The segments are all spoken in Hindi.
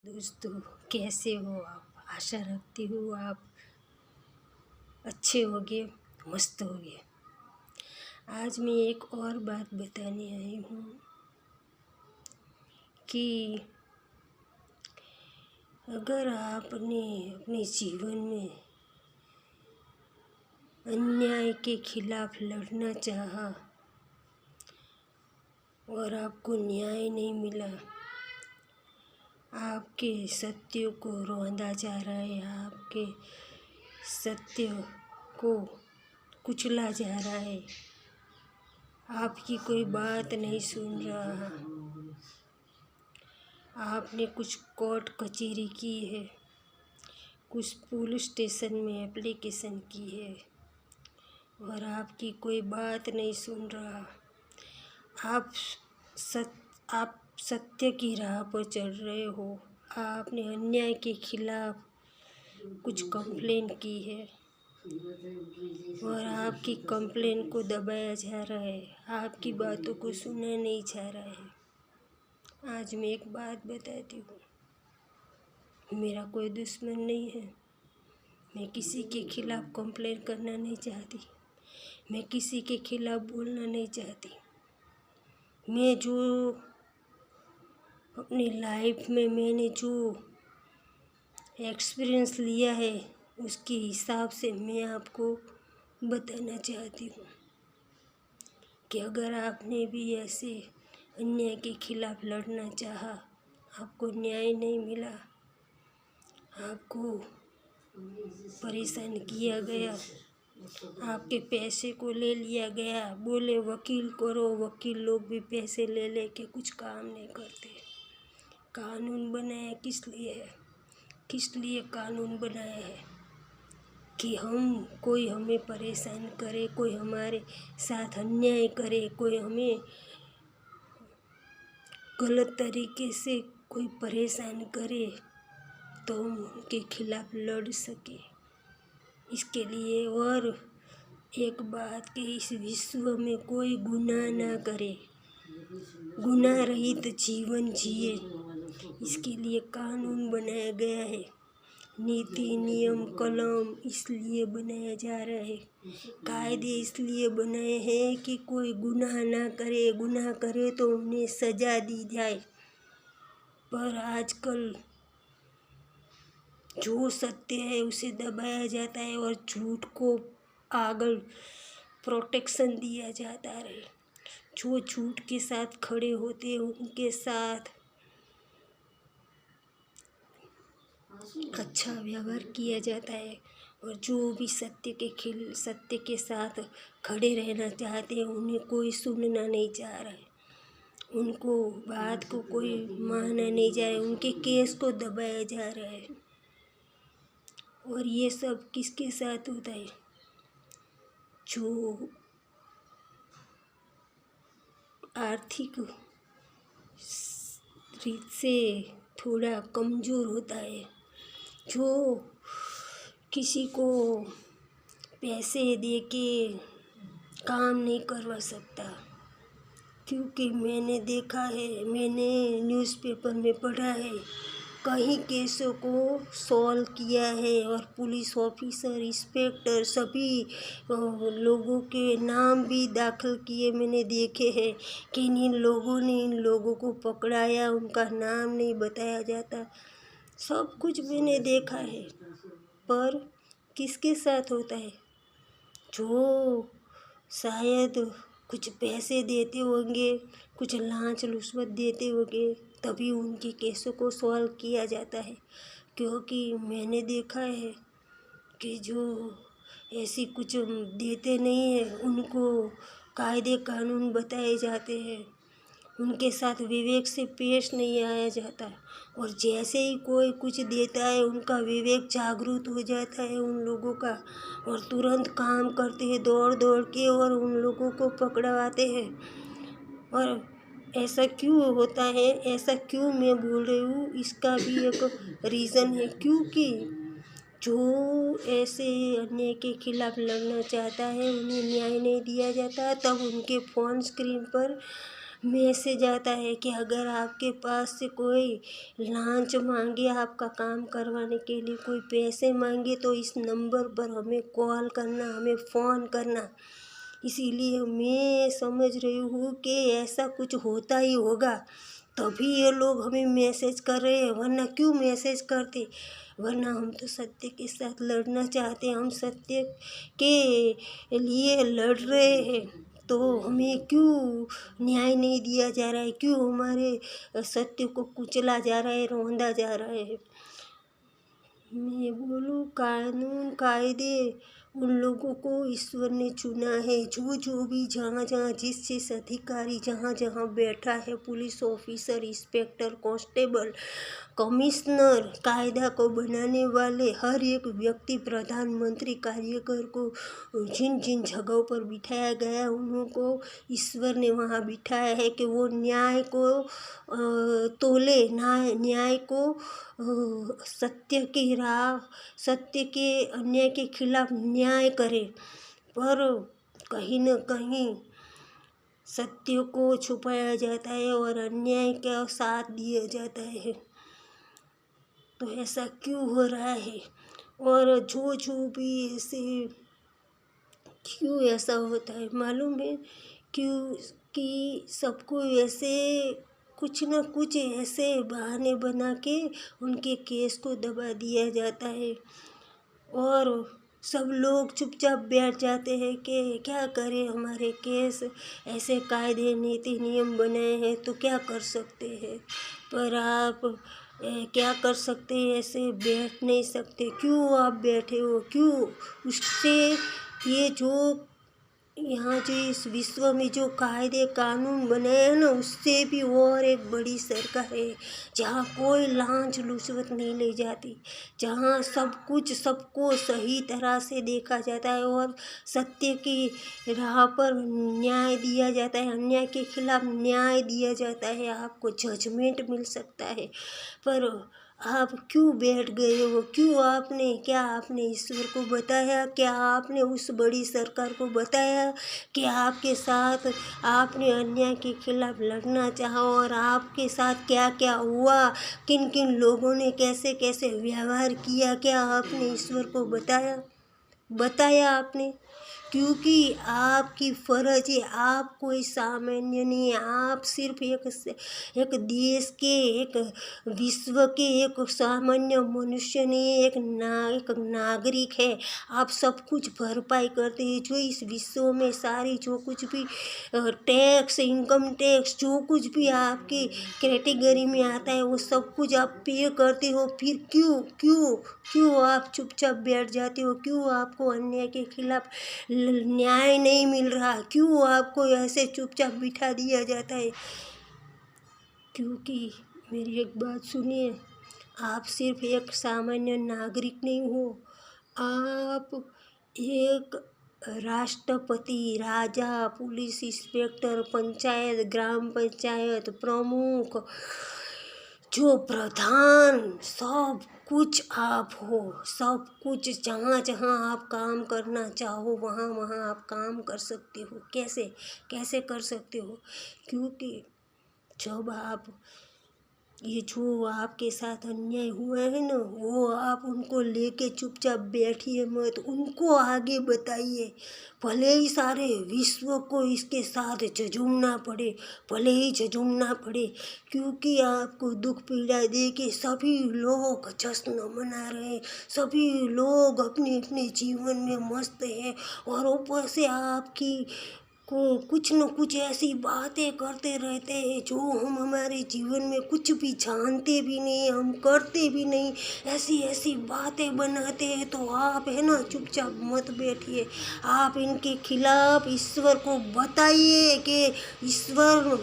दोस्तों, कैसे हो आप? आशा रखती हूँ आप अच्छे होगे, मस्त होगे। आज मैं एक और बात बताने आई हूँ कि अगर आपने अपने जीवन में अन्याय के खिलाफ लड़ना चाहा और आपको न्याय नहीं मिला, आपके सत्य को रौंदा जा रहा है, आपके सत्य को कुचला जा रहा है, आपकी कोई बात नहीं सुन रहा, आपने कुछ कोर्ट कचहरी की है, कुछ पुलिस स्टेशन में एप्लीकेशन की है और आपकी कोई बात नहीं सुन रहा। आप सत्य की राह पर चल रहे हो। आपने अन्याय के खिलाफ कुछ कंप्लेन की है और आपकी कंप्लेन को दबाया जा रहा है, आपकी बातों को सुना नहीं जा रहा है। आज मैं एक बात बताती हूँ, मेरा कोई दुश्मन नहीं है, मैं किसी के खिलाफ कंप्लेन करना नहीं चाहती, मैं किसी के खिलाफ बोलना नहीं चाहती। मैं जो अपनी लाइफ में मैंने जो एक्सपीरियंस लिया है उसके हिसाब से मैं आपको बताना चाहती हूँ कि अगर आपने भी ऐसे अन्याय के खिलाफ लड़ना चाहा, आपको न्याय नहीं मिला, आपको परेशान किया गया, आपके पैसे को ले लिया गया, बोले वकील करो, वकील लोग भी पैसे ले लेके कुछ काम नहीं करते। कानून बनाया किस लिए है? किस लिए कानून बनाया है? कि कोई हमें परेशान करे, कोई हमारे साथ अन्याय करे, कोई हमें गलत तरीके से कोई परेशान करे तो हम उनके खिलाफ लड़ सके। इसके लिए और एक बात कि इस विश्व में कोई गुनाह ना करे, गुनाह रहित जीवन जिए, इसके लिए कानून बनाया गया है। नीति नियम कलम इसलिए बनाया जा रहा है, कायदे इसलिए बनाए हैं कि कोई गुनाह ना करे, गुनाह करे तो उन्हें सज़ा दी जाए। पर आजकल जो सत्य है उसे दबाया जाता है और झूठ को आगल प्रोटेक्शन दिया जाता है। जो झूठ के साथ खड़े होते हैं उनके साथ अच्छा व्यवहार किया जाता है और जो भी सत्य के साथ खड़े रहना चाहते हैं उन्हें कोई सुनना नहीं चाह रहा है, उनको बात को कोई माना नहीं जा रहा है, उनके केस को दबाया जा रहा है। और ये सब किसके साथ होता है? जो आर्थिक रीत से थोड़ा कमज़ोर होता है, जो किसी को पैसे दे के काम नहीं करवा सकता। क्योंकि मैंने देखा है, मैंने न्यूज़पेपर में पढ़ा है, कई केसों को सॉल्व किया है और पुलिस ऑफिसर, इंस्पेक्टर सभी लोगों के नाम भी दाखिल किए मैंने देखे हैं कि इन लोगों ने इन लोगों को पकड़ाया, उनका नाम नहीं बताया जाता। सब कुछ मैंने देखा है, पर किसके साथ होता है? जो शायद कुछ पैसे देते होंगे, कुछ लांच रुश्वत देते होंगे, तभी उनके केसों को सॉल्व किया जाता है। क्योंकि मैंने देखा है कि जो ऐसी कुछ देते नहीं हैं उनको कायदे कानून बताए जाते हैं, उनके साथ विवेक से पेश नहीं आया जाता और जैसे ही कोई कुछ देता है उनका विवेक जागरूक हो जाता है उन लोगों का और तुरंत काम करते हैं दौड़ दौड़ के और उन लोगों को पकड़वाते हैं। और ऐसा क्यों होता है, ऐसा क्यों मैं बोल रही हूँ, इसका भी एक रीज़न है। क्योंकि जो ऐसे अन्याय के खिलाफ लड़ना चाहता है उन्हें न्याय नहीं दिया जाता, तब उनके फ़ोन स्क्रीन पर मैसेज आता है कि अगर आपके पास से कोई लांच मांगे, आपका काम करवाने के लिए कोई पैसे मांगे, तो इस नंबर पर हमें कॉल करना, हमें फ़ोन करना। इसीलिए मैं समझ रही हूँ कि ऐसा कुछ होता ही होगा, तभी ये लोग हमें मैसेज कर रहे हैं, वरना क्यों मैसेज करते। वरना हम तो सत्य के साथ लड़ना चाहते हैं, हम सत्य के लिए लड़ रहे हैं, तो हमें क्यों न्याय नहीं दिया जा रहा है, क्यों हमारे सत्य को कुचला जा रहा है, रौंदा जा रहा है। मैं बोलूँ, कानून कायदे उन लोगों को ईश्वर ने चुना है, जो जो भी जहाँ जहाँ जिस अधिकारी जहाँ जहाँ बैठा है, police officer, inspector, constable, commissioner, कायदा को बनाने वाले हर एक व्यक्ति, प्रधानमंत्री, कार्यकर को जिन जिन जगहों पर बिठाया गया है, उनको ईश्वर ने वहाँ बिठाया है कि वो न्याय को तोले, न्याय को सत्य की राह, सत्य के अन्याय के खिलाफ न्याय करे। पर कहीं न कहीं सत्य को छुपाया जाता है और अन्याय का साथ दिया जाता है। तो ऐसा क्यों हो रहा है, और जो जो भी ऐसे क्यों ऐसा होता है मालूम है क्यों? कि सबको ऐसे कुछ न कुछ ऐसे बहाने बना के उनके केस को दबा दिया जाता है, और सब लोग चुपचाप बैठ जाते हैं कि क्या करें, हमारे केस ऐसे कायदे नीति नियम बनाए हैं तो क्या कर सकते हैं। पर आप क्या कर सकते हैं, ऐसे बैठ नहीं सकते। क्यों आप बैठे हो, क्यों? उससे ये जो यहाँ जो इस विश्व में जो कायदे कानून बने हैं ना, उससे भी और एक बड़ी सरकार है, जहाँ कोई लांच रुश्वत नहीं ले जाती, जहाँ सब कुछ सबको सही तरह से देखा जाता है और सत्य की राह पर न्याय दिया जाता है, अन्याय के खिलाफ न्याय दिया जाता है, आपको जजमेंट मिल सकता है। पर आप क्यों बैठ गए हो, क्यों? क्या आपने ईश्वर को बताया, क्या आपने उस बड़ी सरकार को बताया कि आपके साथ आपने अन्याय के खिलाफ लड़ना चाहा, और आपके साथ क्या क्या हुआ, किन किन लोगों ने कैसे कैसे व्यवहार किया, क्या आपने ईश्वर को बताया आपने? क्योंकि आपकी फ़र्ज है, आप कोई सामान्य नहीं है, आप सिर्फ एक देश के, एक विश्व के एक सामान्य मनुष्य नहीं है, एक नागरिक है। आप सब कुछ भरपाई करते हैं, जो इस विश्व में सारी जो कुछ भी टैक्स, इनकम टैक्स, जो कुछ भी आपकी कैटेगरी में आता है, वो सब कुछ आप पे करते हो। फिर क्यों क्यों क्यों आप चुपचाप बैठ जाते हो? क्यों आपको अन्याय के खिलाफ न्याय नहीं मिल रहा? क्यों आपको ऐसे चुपचाप बिठा दिया जाता है? क्योंकि मेरी एक बात सुनिए, आप सिर्फ एक सामान्य नागरिक नहीं हो, आप एक राष्ट्रपति, राजा, पुलिस इंस्पेक्टर, पंचायत, ग्राम पंचायत प्रमुख, जो प्रधान, सब कुछ आप हो। सब कुछ जहाँ जहाँ आप काम करना चाहो, वहाँ वहाँ आप काम कर सकते हो। कैसे कैसे कर सकते हो? क्योंकि जब आप ये जो आपके साथ अन्याय हुआ है ना, वो आप उनको लेके चुपचाप बैठिए मत, उनको आगे बताइए। भले ही सारे विश्व को इसके साथ झुंझुमना पड़े, भले ही झुंझुमना पड़े, क्योंकि आपको दुख पीड़ा दे के सभी लोग जश्न मना रहे हैं, सभी लोग अपने अपने जीवन में मस्त हैं, और ऊपर से आपकी को कुछ न कुछ ऐसी बातें करते रहते हैं जो हम हमारे जीवन में कुछ भी जानते भी नहीं, हम करते भी नहीं। ऐसी ऐसी बातें बनाते हैं, तो आप है ना चुपचाप मत बैठिए, आप इनके खिलाफ ईश्वर को बताइए कि ईश्वर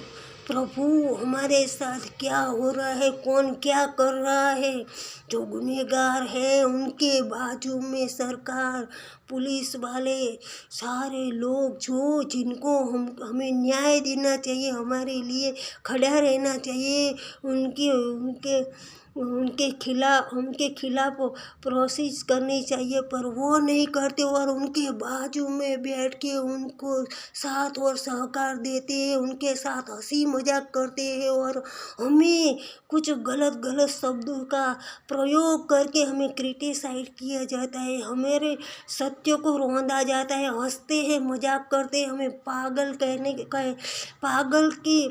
प्रभु हमारे साथ क्या हो रहा है, कौन क्या कर रहा है। जो गुनहगार है उनके बाजू में सरकार, पुलिस वाले, सारे लोग जो जिनको हमें न्याय देना चाहिए, हमारे लिए खड़ा रहना चाहिए, उनके उनके उनके खिलाफ प्रोसेस करनी चाहिए, पर वो नहीं करते और उनके बाजू में बैठ के उनको साथ और सहकार देते हैं, उनके साथ हंसी मजाक करते हैं और हमें कुछ गलत गलत शब्दों का प्रयोग करके हमें क्रिटिसाइड किया जाता है, हमारे सत्य को रौंदा जाता है, हंसते हैं मजाक करते हैं, हमें पागल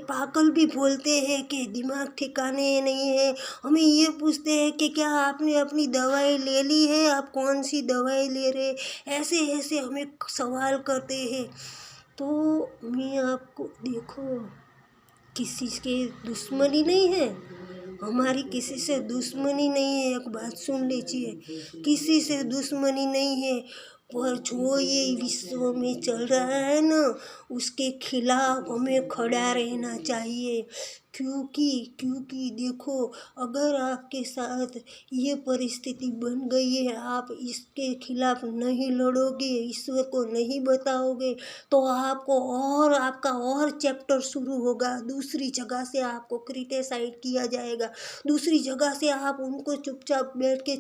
पागल भी बोलते हैं कि दिमाग ठिकाने नहीं है। हमें ये पूछते हैं कि क्या आपने अपनी दवाई ले ली है, आप कौन सी दवाई ले रहे, ऐसे ऐसे हमें सवाल करते हैं। तो मैं आपको देखो, किसी के दुश्मनी नहीं है, हमारी किसी से दुश्मनी नहीं है, एक बात सुन लीजिए, किसी से दुश्मनी नहीं है, पर जो ये विश्व में चल रहा है ना, उसके खिलाफ हमें खड़ा रहना चाहिए। क्योंकि देखो, अगर आपके साथ ये परिस्थिति बन गई है, आप इसके खिलाफ नहीं लड़ोगे, ईश्वर को नहीं बताओगे, तो आपका और चैप्टर शुरू होगा, दूसरी जगह से आपको क्रिटिसाइड किया जाएगा, दूसरी जगह से आप उनको चुपचाप बैठ के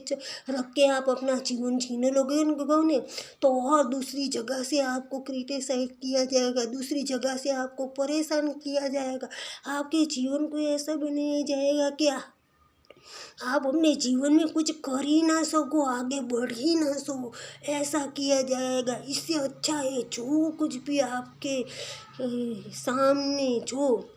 रख के आप अपना जीवन जीने लोगे ने, तो और दूसरी जगह से आपको क्रिटिसाइड किया जाएगा, दूसरी जगह से आपको परेशान किया जाएगा, आपके जीवन को ऐसा बनाया जाएगा कि आप अपने जीवन में कुछ कर ही ना सको, आगे बढ़ ही ना सको, ऐसा किया जाएगा। इससे अच्छा है जो कुछ भी आपके सामने जो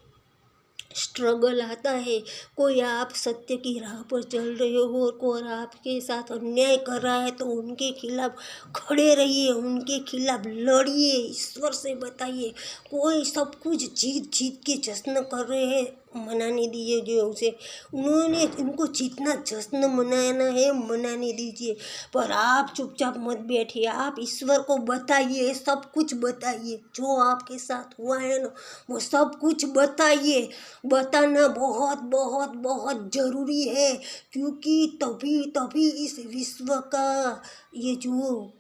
स्ट्रगल आता है, कोई आप सत्य की राह पर चल रहे हो और आपके साथ अन्याय कर रहा है, तो उनके खिलाफ खड़े रहिए, उनके खिलाफ लड़िए, ईश्वर से बताइए। कोई सब कुछ जीत के जश्न कर रहे हैं, मनाने दीजिए जो उसे उनको जितना जश्न मनाना है मनाने दीजिए, पर आप चुपचाप मत बैठिए, आप ईश्वर को बताइए, सब कुछ बताइए, जो आपके साथ हुआ है ना वो सब कुछ बताइए। बताना बहुत बहुत बहुत ज़रूरी है, क्योंकि तभी इस विश्व का ये जो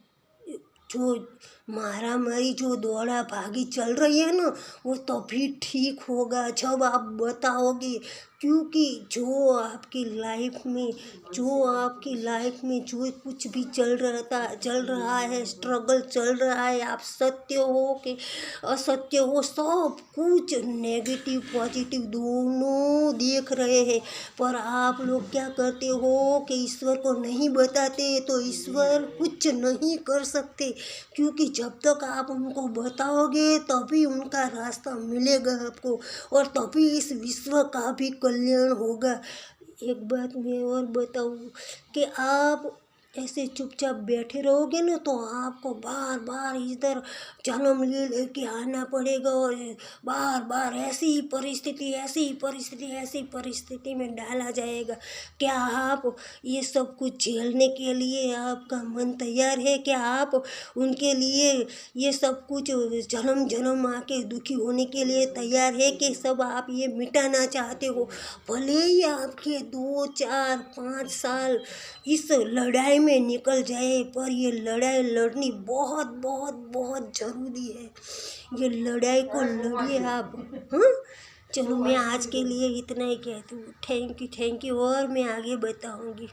मारामारी जो दौड़ा भागी चल रही है ना, वो तभी ठीक होगा जब आप बताओगे। क्योंकि जो आपकी लाइफ में जो कुछ भी चल रहा है, स्ट्रगल चल रहा है, आप सत्य हो कि असत्य हो, सब कुछ नेगेटिव पॉजिटिव दोनों देख रहे हैं, पर आप लोग क्या करते हो कि ईश्वर को नहीं बताते, तो ईश्वर कुछ नहीं कर सकते, क्योंकि जब तक आप उनको बताओगे तभी उनका रास्ता मिलेगा आपको, और तभी इस विश्व का भी कल्याण होगा। एक बात मैं और बताऊँ कि आप ऐसे चुपचाप बैठे रहोगे ना, तो आपको बार बार इधर जन्म ले लेके आना पड़ेगा, और बार बार ऐसी परिस्थिति में डाला जाएगा। क्या आप ये सब कुछ झेलने के लिए आपका मन तैयार है? क्या आप उनके लिए ये सब कुछ जन्म आके दुखी होने के लिए तैयार है, कि सब आप ये मिटाना चाहते हो? भले ही आपके 2, 4, 5 साल इस लड़ाई में निकल जाए, पर ये लड़ाई लड़नी बहुत बहुत बहुत ज़रूरी है। ये लड़ाई को लड़िए आप। हाँ, चलो मैं आज के लिए इतना ही कहती हूँ। थैंक यू और मैं आगे बताऊँगी।